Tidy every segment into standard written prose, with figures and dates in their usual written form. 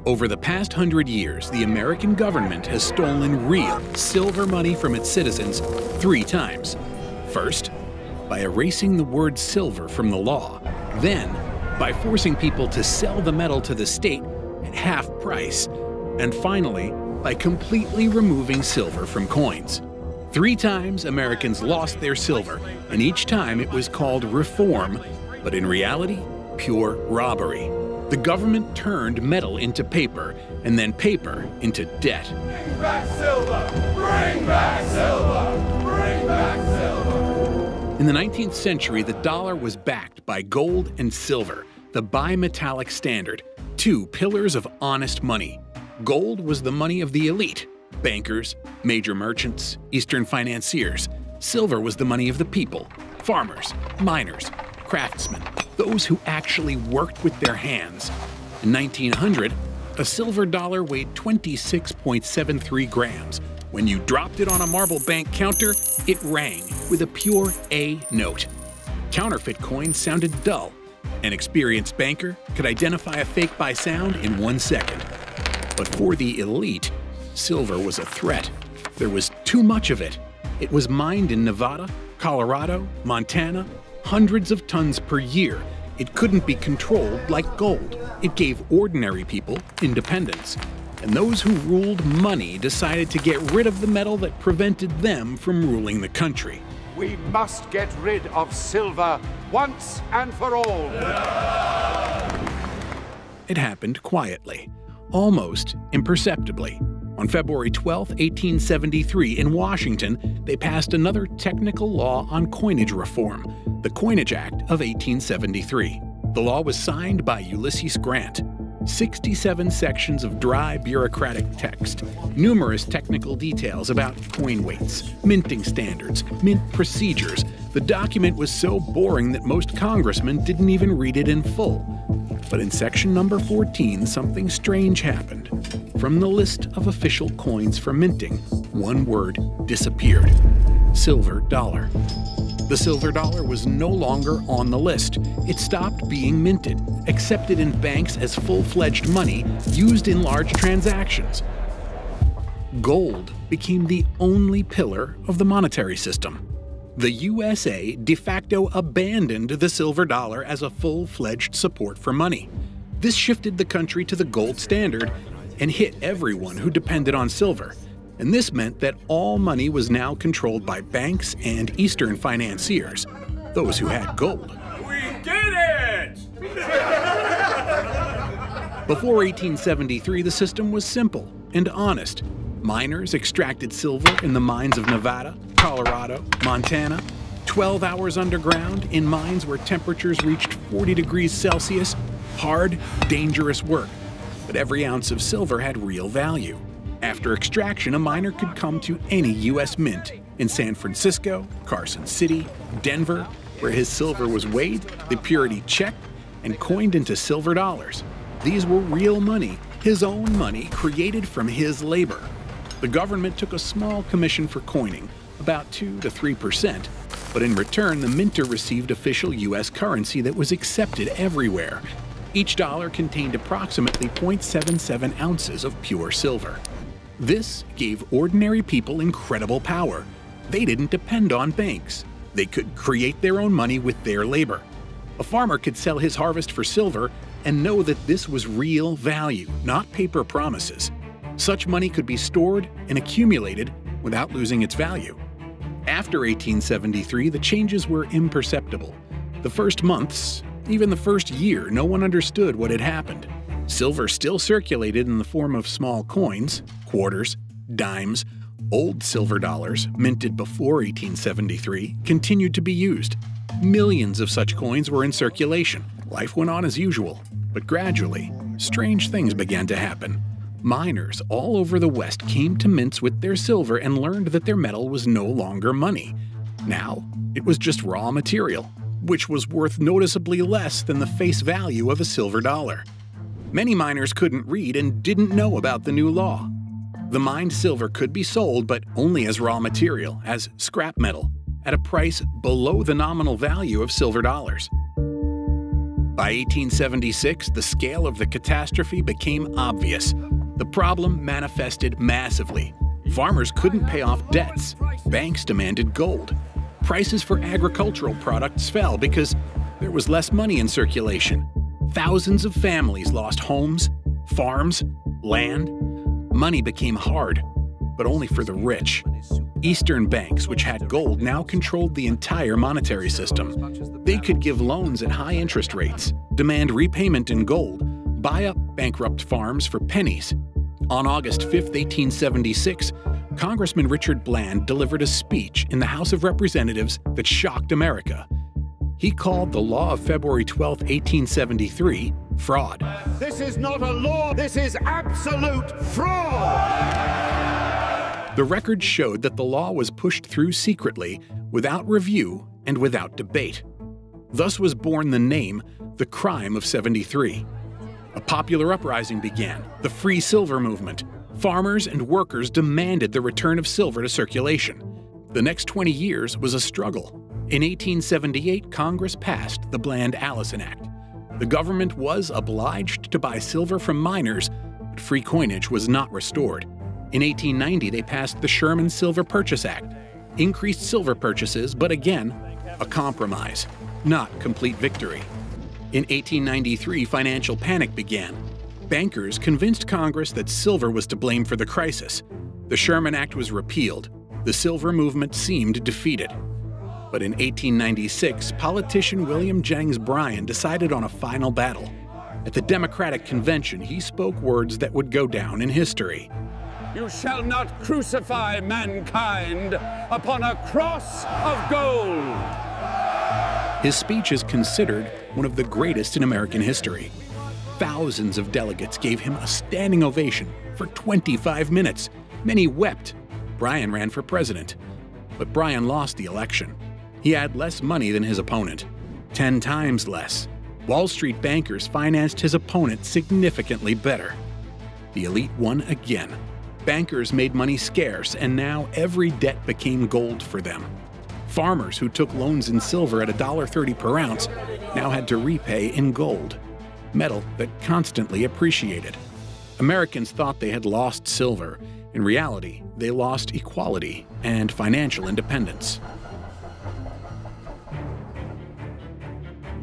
Over the past 100 years, the American government has stolen real silver money from its citizens 3 times. First, by erasing the word silver from the law. Then, by forcing people to sell the metal to the state at half price. And finally, by completely removing silver from coins. 3 times Americans lost their silver, and each time it was called reform, but in reality, pure robbery. The government turned metal into paper, and then paper into debt. Bring back silver! Bring back silver! Bring back silver! In the 19th century, the dollar was backed by gold and silver, the bimetallic standard, 2 pillars of honest money. Gold was the money of the elite, bankers, major merchants, Eastern financiers. Silver was the money of the people, farmers, miners, craftsmen, those who actually worked with their hands. In 1900, a silver dollar weighed 26.73 grams. When you dropped it on a marble bank counter, it rang with a pure A note. Counterfeit coins sounded dull. An experienced banker could identify a fake by sound in 1 second. But for the elite, silver was a threat. There was too much of it. It was mined in Nevada, Colorado, Montana, hundreds of tons per year. It couldn't be controlled like gold. It gave ordinary people independence. And those who ruled money decided to get rid of the metal that prevented them from ruling the country. We must get rid of silver once and for all. It happened quietly, almost imperceptibly. On February 12, 1873, in Washington, they passed another technical law on coinage reform, the Coinage Act of 1873. The law was signed by Ulysses Grant. 67 sections of dry bureaucratic text, numerous technical details about coin weights, minting standards, mint procedures. The document was so boring that most congressmen didn't even read it in full. But in section number 14, something strange happened. From the list of official coins for minting, one word disappeared: silver dollar. The silver dollar was no longer on the list. It stopped being minted, accepted in banks as full-fledged money used in large transactions. Gold became the only pillar of the monetary system. The USA de facto abandoned the silver dollar as a full-fledged support for money. This shifted the country to the gold standard and hit everyone who depended on silver. And this meant that all money was now controlled by banks and Eastern financiers, those who had gold. We did it! Before 1873, the system was simple and honest. Miners extracted silver in the mines of Nevada, Colorado, Montana, 12 hours underground in mines where temperatures reached 40 degrees Celsius. Hard, dangerous work. But every ounce of silver had real value. After extraction, a miner could come to any U.S. mint in San Francisco, Carson City, Denver, where his silver was weighed, the purity checked, and coined into silver dollars. These were real money, his own money created from his labor. The government took a small commission for coining, about 2 to 3%, but in return, the minter received official U.S. currency that was accepted everywhere. Each dollar contained approximately 0.77 ounces of pure silver. This gave ordinary people incredible power. They didn't depend on banks. They could create their own money with their labor. A farmer could sell his harvest for silver and know that this was real value, not paper promises. Such money could be stored and accumulated without losing its value. After 1873, the changes were imperceptible. The first months, even the first year, no one understood what had happened. Silver still circulated in the form of small coins, quarters, dimes. Old silver dollars, minted before 1873, continued to be used. Millions of such coins were in circulation. Life went on as usual. But gradually, strange things began to happen. Miners all over the West came to mints with their silver and learned that their metal was no longer money. Now, it was just raw material, which was worth noticeably less than the face value of a silver dollar. Many miners couldn't read and didn't know about the new law. The mined silver could be sold, but only as raw material, as scrap metal, at a price below the nominal value of silver dollars. By 1876, the scale of the catastrophe became obvious. The problem manifested massively. Farmers couldn't pay off debts. Banks demanded gold. Prices for agricultural products fell because there was less money in circulation. Thousands of families lost homes, farms, land. Money became hard, but only for the rich. Eastern banks, which had gold, now controlled the entire monetary system. They could give loans at high interest rates, demand repayment in gold, buy up bankrupt farms for pennies. On August 5, 1876, Congressman Richard Bland delivered a speech in the House of Representatives that shocked America. He called the law of February 12, 1873, fraud. This is not a law, this is absolute fraud! The record showed that the law was pushed through secretly, without review and without debate. Thus was born the name, the Crime of '73. A popular uprising began, the Free Silver Movement. Farmers and workers demanded the return of silver to circulation. The next 20 years was a struggle. In 1878, Congress passed the Bland-Allison Act. The government was obliged to buy silver from miners, but free coinage was not restored. In 1890, they passed the Sherman Silver Purchase Act, increased silver purchases, but again, a compromise, not complete victory. In 1893, financial panic began. Bankers convinced Congress that silver was to blame for the crisis. The Sherman Act was repealed. The silver movement seemed defeated. But in 1896, politician William Jennings Bryan decided on a final battle. At the Democratic Convention, he spoke words that would go down in history. You shall not crucify mankind upon a cross of gold. His speech is considered one of the greatest in American history. Thousands of delegates gave him a standing ovation for 25 minutes. Many wept. Bryan ran for president. But Bryan lost the election. He had less money than his opponent, 10 times less. Wall Street bankers financed his opponent significantly better. The elite won again. Bankers made money scarce, and now every debt became gold for them. Farmers who took loans in silver at $1.30 per ounce now had to repay in gold, metal that constantly appreciated. Americans thought they had lost silver. In reality, they lost equality and financial independence.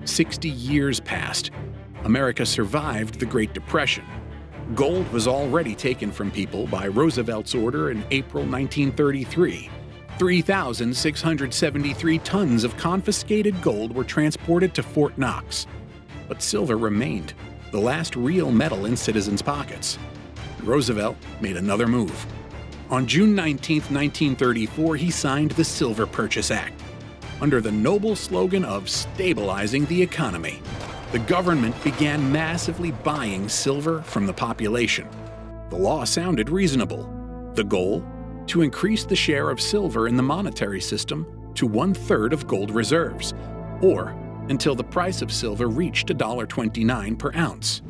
60 years passed. America survived the Great Depression. Gold was already taken from people by Roosevelt's order in April 1933. 3,673 tons of confiscated gold were transported to Fort Knox. But silver remained, the last real metal in citizens' pockets. Roosevelt made another move. On June 19, 1934, he signed the Silver Purchase Act. Under the noble slogan of stabilizing the economy, the government began massively buying silver from the population. The law sounded reasonable. The goal? To increase the share of silver in the monetary system to 1/3 of gold reserves, or until the price of silver reached $1.29 per ounce.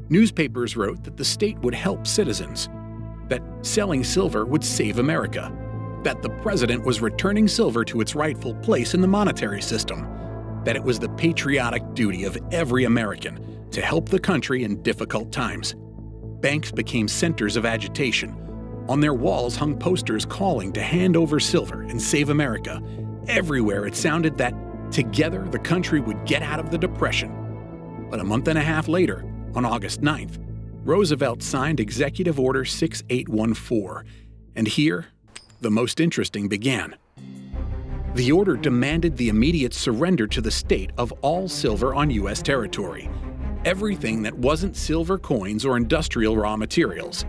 Newspapers wrote that the state would help citizens, that selling silver would save America, that the president was returning silver to its rightful place in the monetary system, that it was the patriotic duty of every American to help the country in difficult times. Banks became centers of agitation. On their walls hung posters calling to hand over silver and save America. Everywhere it sounded that together the country would get out of the Depression. But a month and a half later, on August 9th, Roosevelt signed Executive Order 6814, and here, the most interesting began. The order demanded the immediate surrender to the state of all silver on U.S. territory, everything that wasn't silver coins or industrial raw materials.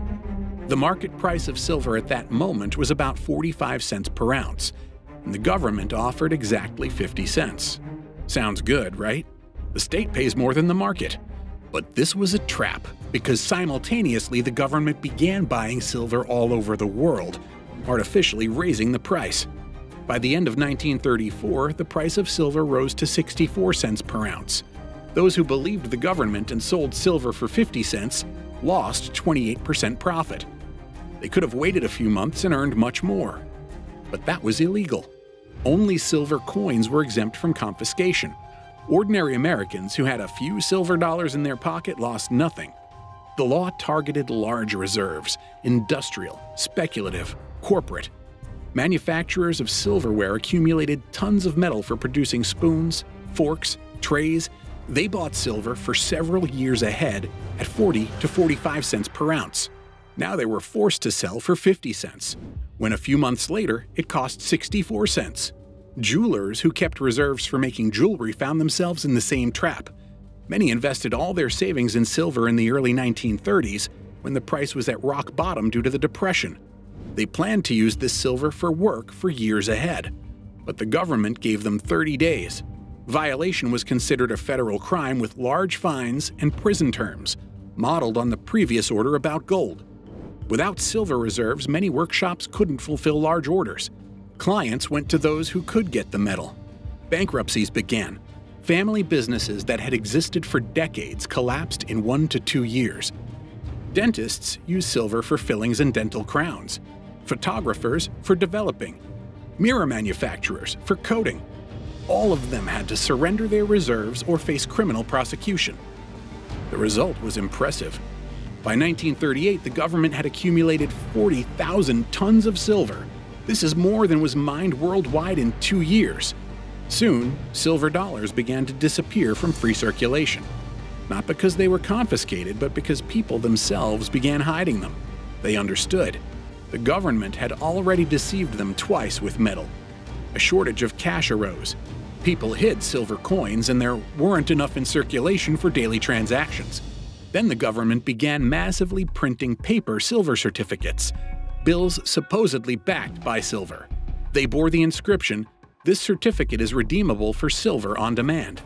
The market price of silver at that moment was about 45 cents per ounce, and the government offered exactly 50 cents. Sounds good, right? The state pays more than the market. But this was a trap, because simultaneously the government began buying silver all over the world, artificially raising the price. By the end of 1934, the price of silver rose to 64 cents per ounce. Those who believed the government and sold silver for 50 cents lost 28% profit. They could have waited a few months and earned much more. But that was illegal. Only silver coins were exempt from confiscation. Ordinary Americans who had a few silver dollars in their pocket lost nothing. The law targeted large reserves, industrial, speculative, corporate. Manufacturers of silverware accumulated tons of metal for producing spoons, forks, trays. They bought silver for several years ahead at 40 to 45 cents per ounce. Now they were forced to sell for 50 cents, when a few months later it cost 64 cents. Jewelers who kept reserves for making jewelry found themselves in the same trap. Many invested all their savings in silver in the early 1930s when the price was at rock bottom due to the Depression. They planned to use this silver for work for years ahead. But the government gave them 30 days. Violation was considered a federal crime with large fines and prison terms, modeled on the previous order about gold. Without silver reserves, many workshops couldn't fulfill large orders. Clients went to those who could get the metal. Bankruptcies began. Family businesses that had existed for decades collapsed in 1 to 2 years. Dentists used silver for fillings and dental crowns. Photographers for developing. Mirror manufacturers for coating. All of them had to surrender their reserves or face criminal prosecution. The result was impressive. By 1938, the government had accumulated 40,000 tons of silver. This is more than was mined worldwide in 2 years. Soon, silver dollars began to disappear from free circulation. Not because they were confiscated, but because people themselves began hiding them. They understood. The government had already deceived them twice with metal. A shortage of cash arose. People hid silver coins, and there weren't enough in circulation for daily transactions. Then the government began massively printing paper silver certificates, bills supposedly backed by silver. They bore the inscription, "This certificate is redeemable for silver on demand."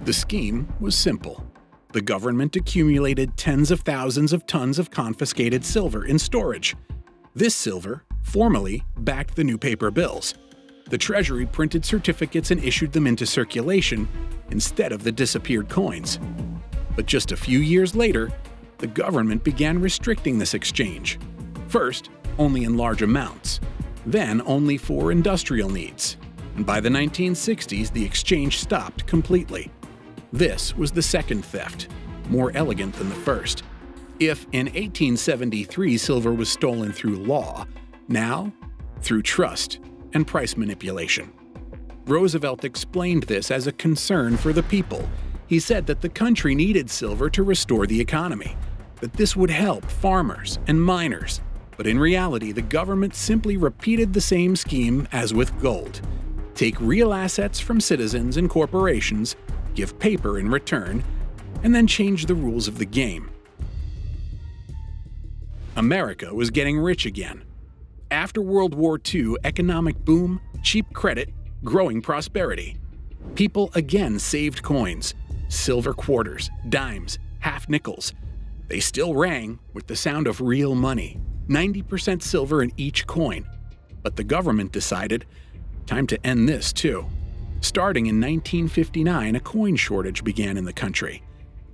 The scheme was simple. The government accumulated tens of thousands of tons of confiscated silver in storage. This silver formally backed the new paper bills. The Treasury printed certificates and issued them into circulation instead of the disappeared coins. But just a few years later, the government began restricting this exchange. First, only in large amounts, then only for industrial needs. And by the 1960s, the exchange stopped completely. This was the second theft, more elegant than the first. If in 1873 silver was stolen through law, now through trust and price manipulation. Roosevelt explained this as a concern for the people. He said that the country needed silver to restore the economy, that this would help farmers and miners. But in reality, the government simply repeated the same scheme as with gold. Take real assets from citizens and corporations, give paper in return, and then change the rules of the game. America was getting rich again. After World War II, economic boom, cheap credit, growing prosperity. People again saved coins, silver quarters, dimes, half nickels. They still rang with the sound of real money, 90% silver in each coin. But the government decided, time to end this too. Starting in 1959, a coin shortage began in the country.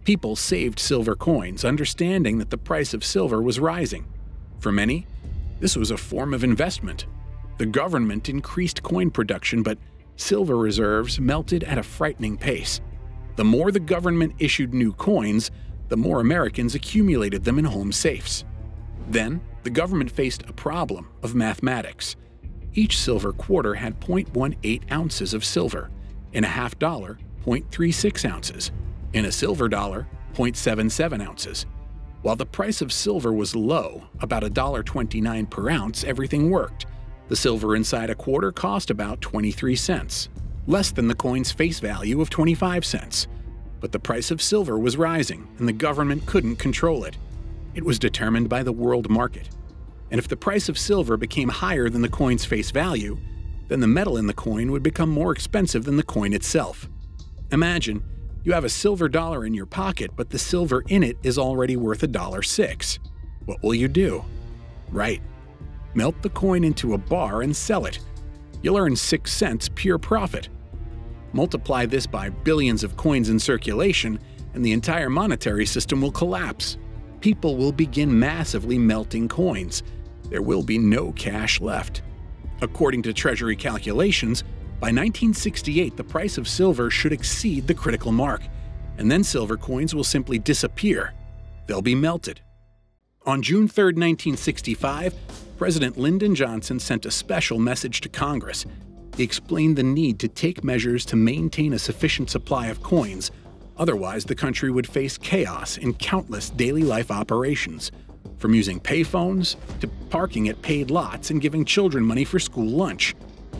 People saved silver coins, understanding that the price of silver was rising. For many, this was a form of investment. The government increased coin production, but silver reserves melted at a frightening pace. The more the government issued new coins, the more Americans accumulated them in home safes. Then, the government faced a problem of mathematics. Each silver quarter had 0.18 ounces of silver, in a half dollar, 0.36 ounces, in a silver dollar, 0.77 ounces. While the price of silver was low, about $1.29 per ounce, everything worked. The silver inside a quarter cost about 23 cents, less than the coin's face value of 25 cents. But the price of silver was rising, and the government couldn't control it. It was determined by the world market. And if the price of silver became higher than the coin's face value, then the metal in the coin would become more expensive than the coin itself. Imagine, you have a silver dollar in your pocket, but the silver in it is already worth $1.06. What will you do? Right. Melt the coin into a bar and sell it. You'll earn 6 cents pure profit. Multiply this by billions of coins in circulation, and the entire monetary system will collapse. People will begin massively melting coins. There will be no cash left. According to Treasury calculations, By 1968, the price of silver should exceed the critical mark, and then silver coins will simply disappear. They'll be melted. On June 3, 1965, President Lyndon Johnson sent a special message to Congress. He explained the need to take measures to maintain a sufficient supply of coins, otherwise the country would face chaos in countless daily life operations, from using payphones to parking at paid lots and giving children money for school lunch.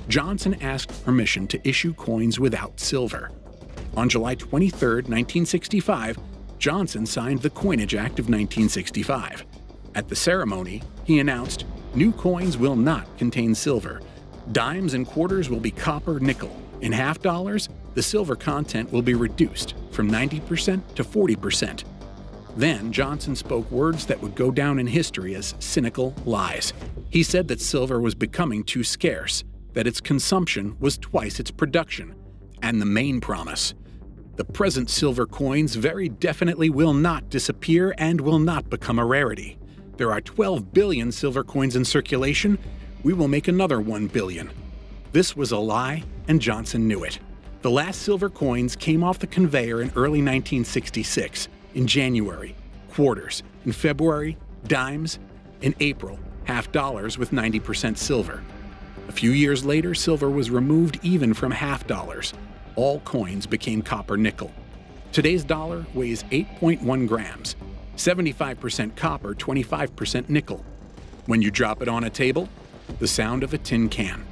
Johnson asked permission to issue coins without silver. On July 23, 1965, Johnson signed the Coinage Act of 1965. At the ceremony, he announced, "New coins will not contain silver. Dimes and quarters will be copper nickel. In half dollars, the silver content will be reduced from 90% to 40%. Then Johnson spoke words that would go down in history as cynical lies. He said that silver was becoming too scarce, that its consumption was twice its production, and the main promise: the present silver coins very definitely will not disappear and will not become a rarity. There are 12 billion silver coins in circulation. We will make another 1 billion. This was a lie, and Johnson knew it. The last silver coins came off the conveyor in early 1966. In January, quarters. In February, dimes. In April, half dollars with 90% silver. A few years later, silver was removed even from half dollars. All coins became copper nickel. Today's dollar weighs 8.1 grams, 75% copper, 25% nickel. When you drop it on a table, the sound of a tin can.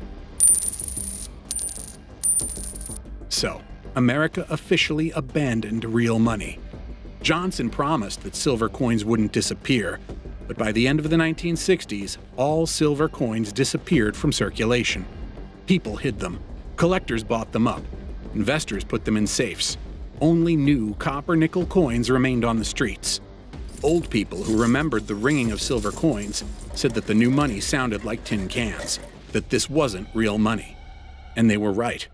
So, America officially abandoned real money. Johnson promised that silver coins wouldn't disappear, but by the end of the 1960s, all silver coins disappeared from circulation. People hid them. Collectors bought them up. Investors put them in safes. Only new copper-nickel coins remained on the streets. Old people who remembered the ringing of silver coins said that the new money sounded like tin cans, that this wasn't real money. And they were right.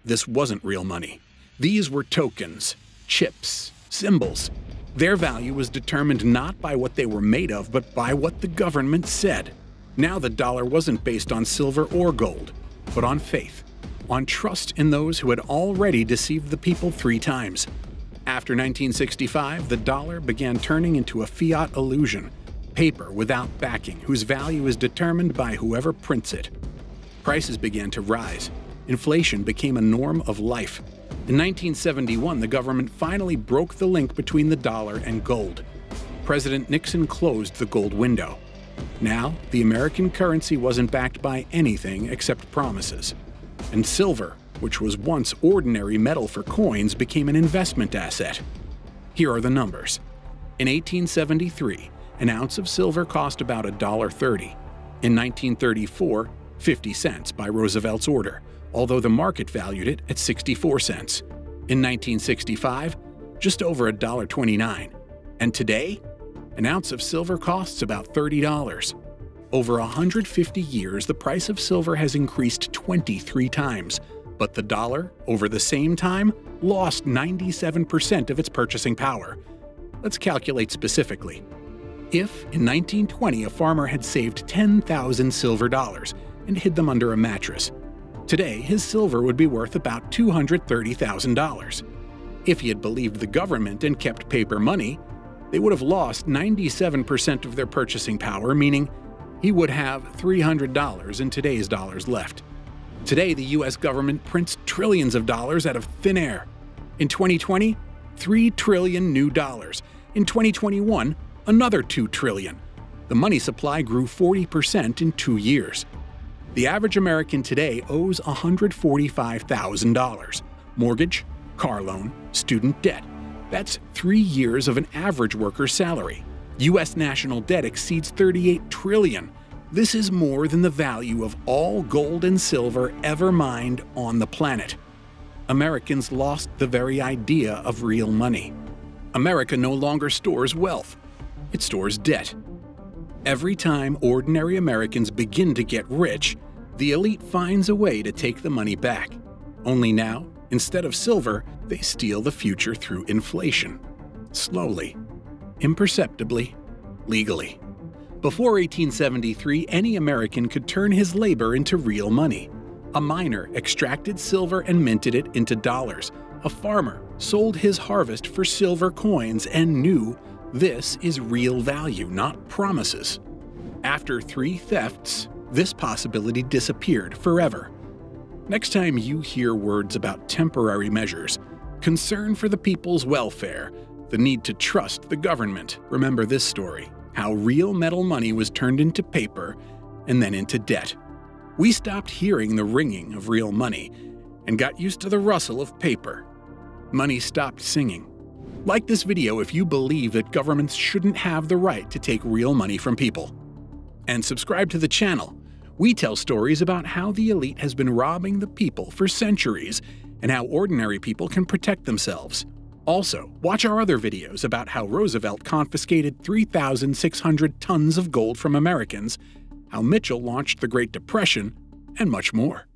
This wasn't real money. These were tokens, chips, symbols. Their value was determined not by what they were made of, but by what the government said. Now the dollar wasn't based on silver or gold, but on faith, on trust in those who had already deceived the people 3 times. After 1965, the dollar began turning into a fiat illusion, paper without backing, whose value is determined by whoever prints it. Prices began to rise. Inflation became a norm of life. In 1971, the government finally broke the link between the dollar and gold. President Nixon closed the gold window. Now, the American currency wasn't backed by anything except promises. And silver, which was once ordinary metal for coins, became an investment asset. Here are the numbers. In 1873, an ounce of silver cost about $1.30. In 1934, 50 cents by Roosevelt's order, although the market valued it at 64 cents. In 1965, just over $1.29. And today, an ounce of silver costs about $30. Over 150 years, the price of silver has increased 23 times, but the dollar, over the same time, lost 97% of its purchasing power. Let's calculate specifically. If, in 1920, a farmer had saved 10,000 silver dollars and hid them under a mattress, today his silver would be worth about $230,000. If he had believed the government and kept paper money, they would have lost 97% of their purchasing power, meaning he would have $300 in today's dollars left. Today, the U.S. government prints trillions of dollars out of thin air. In 2020, 3 trillion new dollars. In 2021, another 2 trillion. The money supply grew 40% in 2 years. The average American today owes $145,000. Mortgage, car loan, student debt. That's 3 years of an average worker's salary. U.S. national debt exceeds $38 trillion. This is more than the value of all gold and silver ever mined on the planet. Americans lost the very idea of real money. America no longer stores wealth. It stores debt. Every time ordinary Americans begin to get rich, the elite finds a way to take the money back. Only now, instead of silver, they steal the future through inflation. Slowly, imperceptibly, legally. Before 1873, any American could turn his labor into real money. A miner extracted silver and minted it into dollars. A farmer sold his harvest for silver coins and knew this is real value, not promises. After 3 thefts, this possibility disappeared forever. Next time you hear words about temporary measures, concern for the people's welfare, the need to trust the government, remember this story: how real metal money was turned into paper and then into debt. We stopped hearing the ringing of real money and got used to the rustle of paper. Money stopped singing. Like this video if you believe that governments shouldn't have the right to take real money from people. And subscribe to the channel. We tell stories about how the elite has been robbing the people for centuries and how ordinary people can protect themselves. Also, watch our other videos about how Roosevelt confiscated 3,600 tons of gold from Americans, how Mitchell launched the Great Depression, and much more.